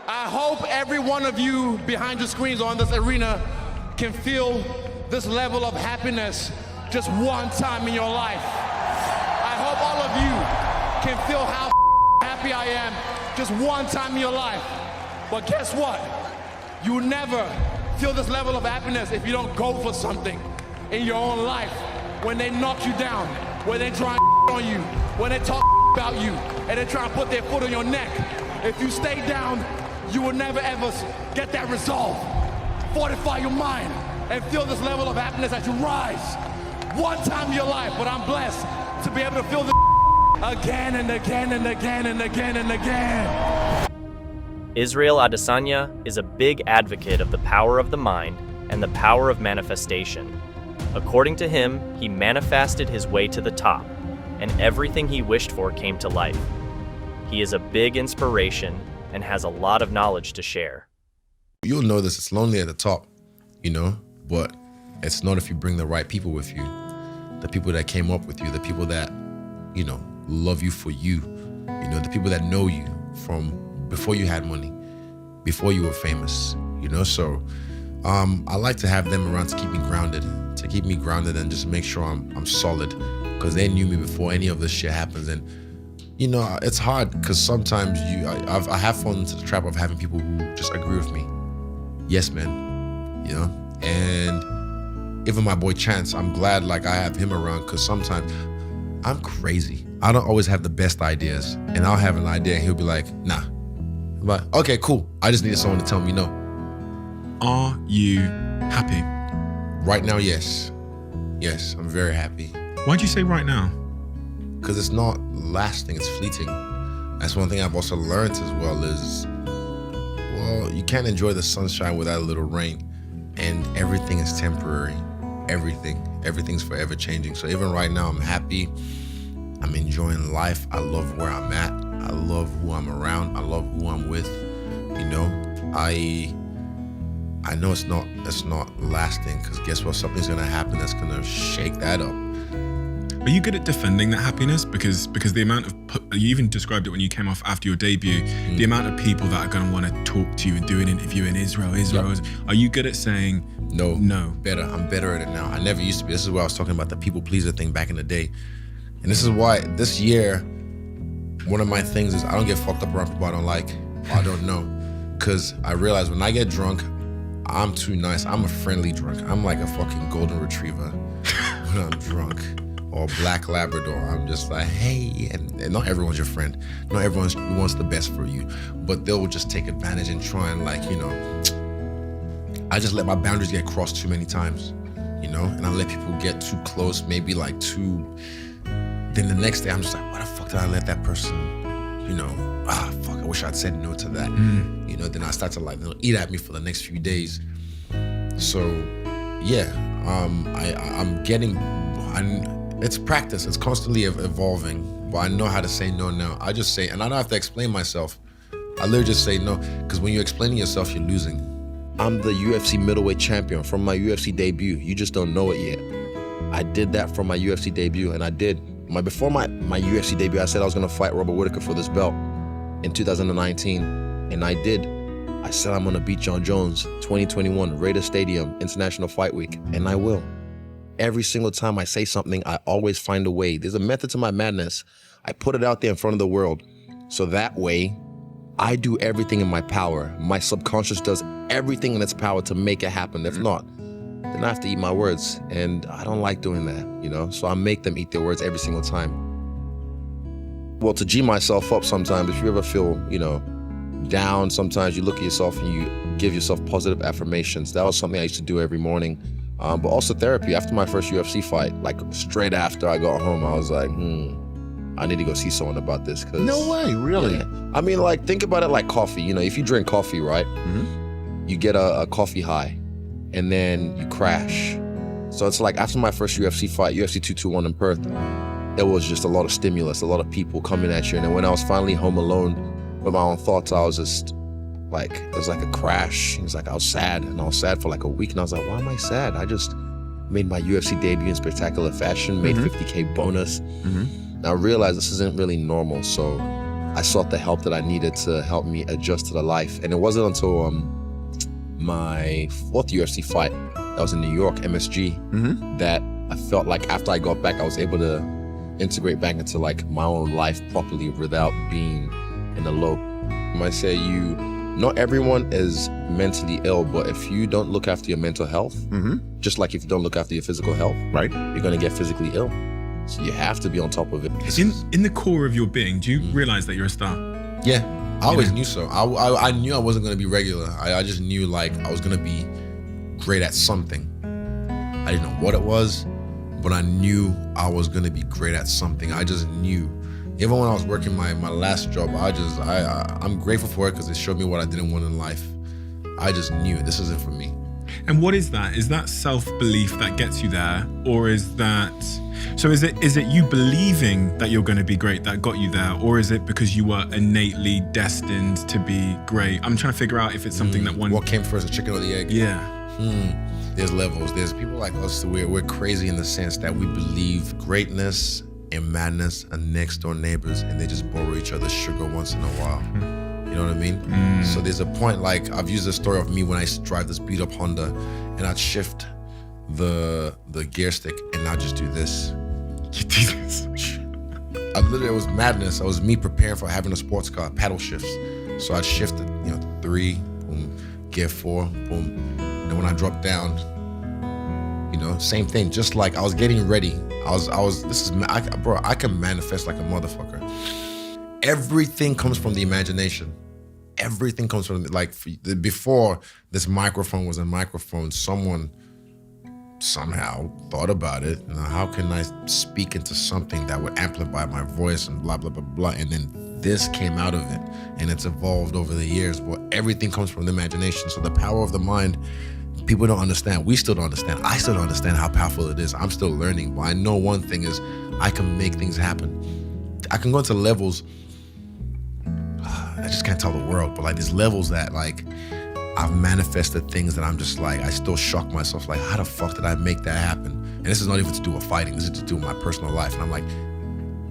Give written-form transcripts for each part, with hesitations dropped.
I hope every one of you behind your screens or in this arena can feel this level of happiness just one time in your life. I hope all of you can feel how happy I am just one time in your life. But guess what? You will never feel this level of happiness if you don't go for something in your own life. When they knock you down, when they try on you, when they talk about you, and they try to put their foot on your neck. If you stay down, you will never ever get that resolve. Fortify your mind and feel this level of happiness as you rise. One time in your life, but I'm blessed to be able to feel this again and again and again and again and again. Israel Adesanya is a big advocate of the power of the mind and the power of manifestation. According to him, he manifested his way to the top, and everything he wished for came to life. He is a big inspiration and has a lot of knowledge to share. You'll notice it's lonely at the top, you know, but it's not if you bring the right people with you. The people that came up with you, the people that, you know, love you for you, you know, the people that know you from before you had money, before you were famous, you know. So I like to have them around to keep me grounded and just make sure I'm solid, because they knew me before any of this shit happens. And you know, it's hard because sometimes I have fallen into the trap of having people who just agree with me. Yes, man, you know. And even my boy Chance, I'm glad like I have him around, because sometimes I'm crazy. I don't always have the best ideas, and I'll have an idea and he'll be like, nah. I'm like, okay, cool. I just needed someone to tell me no. Are you happy? Right now, yes. Yes, I'm very happy. Why'd you say right now? Because it's not lasting, it's fleeting. That's one thing I've also learned as well is, well, you can't enjoy the sunshine without a little rain. And everything is temporary. Everything's forever changing. So even right now, I'm happy. I'm enjoying life. I love where I'm at. I love who I'm around. I love who I'm with. You know, I know it's not lasting, because guess what? Something's gonna happen that's gonna shake that up. Are you good at defending that happiness? Because the amount of, you even described it when you came off after your debut, the amount of people that are going to want to talk to you and do an interview in Israel. Yep. Are you good at saying no? Better. I'm better at it now. I never used to be. This is why I was talking about the people pleaser thing back in the day. And this is why this year, one of my things is I don't get fucked up around people I don't like, or I don't know. Because I realize when I get drunk, I'm too nice. I'm a friendly drunk. I'm like a fucking golden retriever when I'm drunk. Or black Labrador. I'm just like, hey, and not everyone's your friend. Not everyone wants the best for you, but they'll just take advantage and try and, like, you know, I just let my boundaries get crossed too many times, you know, and I let people get too close, maybe like then the next day I'm just like, why the fuck did I let that person, you know, fuck, I wish I'd said no to that. You know, then I start to like, they'll eat at me for the next few days. So yeah, it's practice. It's constantly evolving, but I know how to say no now. I just say, and I don't have to explain myself. I literally just say no, because when you're explaining yourself, you're losing. I'm the UFC middleweight champion from my UFC debut. You just don't know it yet. I did that from my UFC debut, and I did. Before my UFC debut, I said I was gonna fight Robert Whittaker for this belt in 2019, and I did. I said I'm gonna beat John Jones, 2021, Raiders Stadium, International Fight Week, and I will. Every single time I say something, I always find a way. There's a method to my madness. I put it out there in front of the world. So that way, I do everything in my power. My subconscious does everything in its power to make it happen. If not, then I have to eat my words. And I don't like doing that, you know? So I make them eat their words every single time. Well, to G myself up sometimes, if you ever feel, you know, down, sometimes you look at yourself and you give yourself positive affirmations. That was something I used to do every morning. But also therapy. After my first UFC fight, like straight after I got home, I was like, I need to go see someone about this. No way, really? Yeah. I mean, like, think about it like coffee. You know, if you drink coffee, right, you get a coffee high, and then you crash. So it's like after my first UFC fight, UFC 221 in Perth, it was just a lot of stimulus, a lot of people coming at you. And then when I was finally home alone with my own thoughts, I was just like, it was like a crash. It was like I was sad, and I was sad for like a week, and I was like, why am I sad? I just made my UFC debut in spectacular fashion, made 50K bonus. And I realized this isn't really normal. So I sought the help that I needed to help me adjust to the life. And it wasn't until my 4th UFC fight, that was in New York, MSG, that I felt like after I got back, I was able to integrate back into like my own life properly without being in the low. I might say not everyone is mentally ill, but if you don't look after your mental health, just like if you don't look after your physical health, Right. you're gonna get physically ill. So you have to be on top of it. In the core of your being, do you realize that you're a star? Yeah, I always knew so. I knew I wasn't gonna be regular. I just knew like I was gonna be great at something. I didn't know what it was, but I knew I was gonna be great at something. I just knew. Even when I was working my last job, I'm grateful for it because it showed me what I didn't want in life. I just knew this isn't for me. And what is that? Is that self-belief that gets you there? Or is that, so is it you believing that you're going to be great that got you there? Or is it because you were innately destined to be great? I'm trying to figure out if it's something that one... What came first, the chicken or the egg? Yeah. There's levels. There's people like us, we're crazy in the sense that we believe greatness and madness are next door neighbors and they just borrow each other's sugar once in a while. You know what I mean? So there's a point, like I've used the story of me when I drive this beat up Honda and I'd shift the gear stick and I'd just do this. You do this? It was madness. It was me preparing for having a sports car, paddle shifts. So I'd shift it, 3, boom, gear 4, boom. And when I dropped down, same thing, just like I was getting ready. I can manifest like a motherfucker. Everything comes from the imagination. Everything comes from, before this microphone was a microphone, someone somehow thought about it. How can I speak into something that would amplify my voice and blah, blah, blah, blah. And then this came out of it and it's evolved over the years. But everything comes from the imagination. So the power of the mind, people don't understand. We still don't understand. I still don't understand how powerful it is. I'm still learning. But I know one thing is I can make things happen. I can go into levels, I just can't tell the world, but like there's levels that like I've manifested things that I'm just like, I still shock myself, like how the fuck did I make that happen? And this is not even to do with fighting, this is to do with my personal life. And I'm like,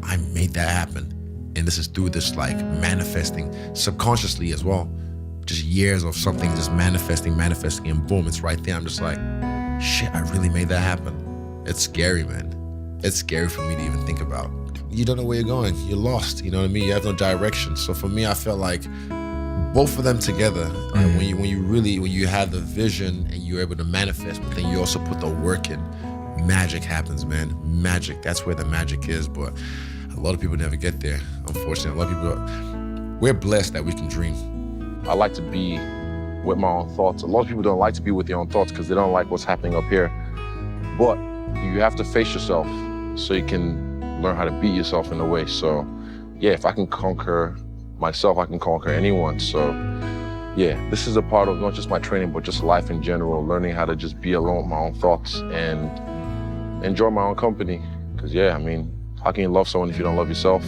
I made that happen. And this is through this like manifesting subconsciously as well. Just years of something just manifesting, and boom, it's right there. I'm just like, shit, I really made that happen. It's scary, man. It's scary for me to even think about. You don't know where you're going. You're lost, you know what I mean? You have no direction. So for me, I felt like both of them together, when you have the vision and you're able to manifest, but then you also put the work in, magic happens, man. Magic, that's where the magic is. But a lot of people never get there, unfortunately. A lot of people, we're blessed that we can dream. I like to be with my own thoughts. A lot of people don't like to be with their own thoughts because they don't like what's happening up here. But you have to face yourself so you can learn how to beat yourself in a way. So yeah, if I can conquer myself, I can conquer anyone. So yeah, this is a part of not just my training, but just life in general, learning how to just be alone with my own thoughts and enjoy my own company. Because yeah, I mean, how can you love someone if you don't love yourself?